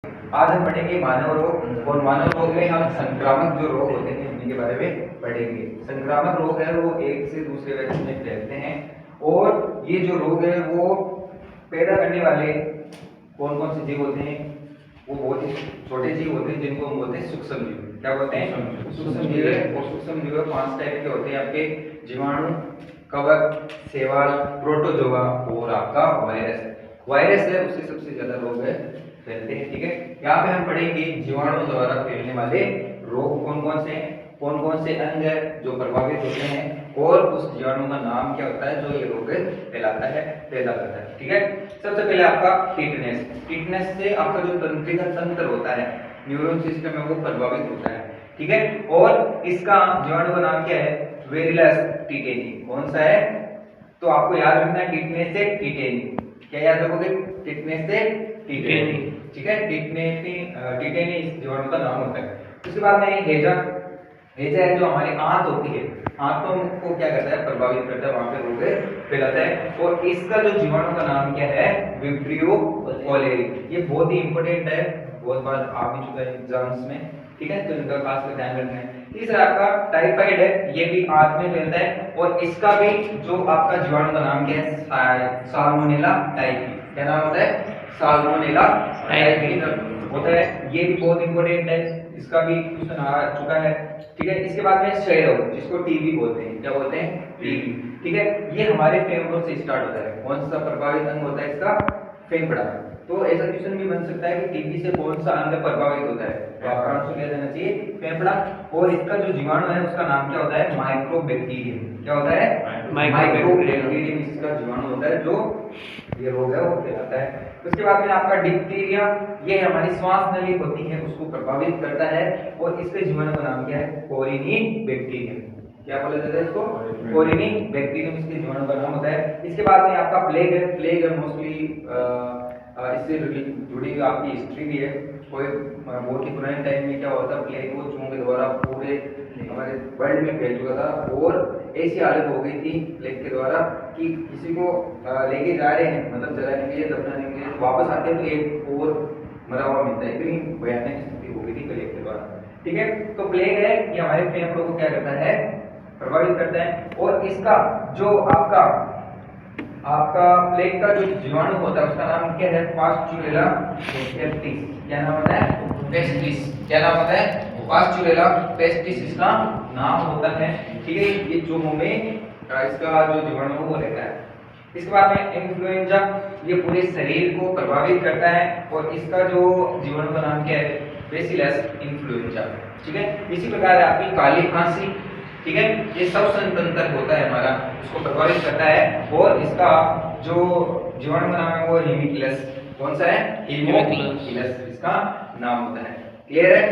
आज हम पढ़ेंगे मानव रोग और मानव रोग में हम संक्रामक जो रोग होते हैं उनके बारे में पढ़ेंगे। संक्रामक रोग है वो एक से दूसरे व्यक्ति में फैलते हैं और ये जो रोग है वो पैदा करने वाले कौन कौन से जीव होते हैं, वो बहुत ही छोटे जीव होते हैं जिनको हम बोलते हैं सूक्ष्म जीव। क्या बोलते हैं? सूक्ष्म जीव है। और सूक्ष्म जीव 5 टाइप के होते हैं आपके, जीवाणु, कवक, शैवाल, प्रोटोजोआ और आपका वायरस। वायरस है उससे सबसे ज्यादा रोग है फैलते हैं। ठीक है, यहाँ पे हम पढ़ेंगे जीवाणु द्वारा फैलने वाले रोग कौन कौन से हैं, कौन कौन से अंग है जो प्रभावित होते हैं और उस जीवाणु का नाम क्या होता है जो ये रोग फैलाता है, पैदा करता है। ठीक है, सबसे पहले आपका टिटनेस। टिटनेस से आपका जो तंत्रिका तंत्र होता है, न्यूरॉन सिस्टम है, वो प्रभावित होता है। ठीक है, और इसका जीवाणु का नाम क्या है? वेरिलस टिटेनी। कौन सा है? तो आपको याद रखना है टिटनेस से टिटेनी। क्या याद रखोगे? टिटनेस से टिटेनी। ठीक है, टिटेनी इस जीवाणु का नाम होता है। उसके बाद में हेजा। हेजा है जो हमारी आंत होती है, आंतों को क्या करता है? प्रभावित करता है, वहां पे रोग फैलाता है। और इसका जो जीवाणु का नाम क्या है? Vibrio cholerae. ये बहुत ही इंपॉर्टेंट है, बहुत बार आ भी चुका है एग्जाम्स में। ठीक है, तो इनका खास कर ध्यान रखना है। तीसरा आपका टाइफाइड है, ये भी आंत में फैलता है और इसका भी जो आपका जीवाणु का नाम क्या है? Salmonella typhi. क्या नाम होता है? साल्मोनेला टाइफी होता है। ये भी बहुत इंपॉर्टेंट है, इसका भी क्वेश्चन आ चुका है। ठीक है, इसके बाद में क्षय रोग जिसको टीबी बोलते हैं। क्या बोलते हैं? टीबी। ठीक है, ये हमारे फेफड़ों से स्टार्ट होता है। कौन सा प्रभावित अंग होता है इसका? फेफड़ा। तो ऐसा क्वेश्चन भी बन सकता है कि टीबी से कौन सा अंग प्रभावित होता है, तो आपका आंसर क्या देना चाहिए? फेफड़ा। और इसका जो जीवाणु है उसका नाम क्या होता है? माइक्रोबैक्टीरियम। क्या होता है? माइक्रोबैक्टीरियम इसका जीवाणु होता है जो ये रोग है वो फैलाता है। उसके बाद में आपका डिप्थीरिया, ये हमारी श्वास नली होती है उसको प्रभावित करता है और इसके जीवाणु का नाम क्या है? कोरिनी बैक्टीरियम। क्या बोला जाता है इसको? कोरिनी बैक्टीरियम इसके जीवाणु का नाम होता है। इसके बाद में आपका प्लेग है। प्लेग है मोस्टली इससे जुड़ी हुई आपकी हिस्ट्री भी है। कोई बहुत ही पुराने टाइम में क्या होता, प्लेग वो चूहों के द्वारा पूरे हमारे वर्ल्ड में फैल चुका था और ऐसी हालत हो गई थी प्लेग के द्वारा कि किसी को लेके जा रहे हैं, मतलब जलाने के लिए, दफनाने के लिए, वापस आते हैं तो एक और मरा हुआ मिलता है। इतनी भयानक स्थिति हो गई थी प्लेग के द्वारा। ठीक है, तो प्लेग है ये हमारे फेफड़ों को क्या करता है? प्रभावित करता है। और इसका जो आपका प्लेग का जो जीवाणु होता है उसका नाम क्या है? Pasteurella pestis. क्या नाम होता है? पेस्टिस। क्या नाम होता है? पास्चुरेला पेस्टिस इसका नाम होता है। ठीक है, ये जो में इसका जो जीवाणु वो रहता है। इसके बाद में इन्फ्लुएंजा, ये पूरे शरीर को प्रभावित करता है और इसका जो जीवाणु का नाम क्या है? Bacillus influenza. ठीक है, इसी प्रकार आपकी काली खांसी। ठीक है, ये श्वसन तंत्र होता है हमारा, उसको प्रभावित करता है और इसका जो जीवाणु का नाम है वो हिमिक्लस। कौन सा है? हिमिक्लस इसका नाम होता है। क्लियर है?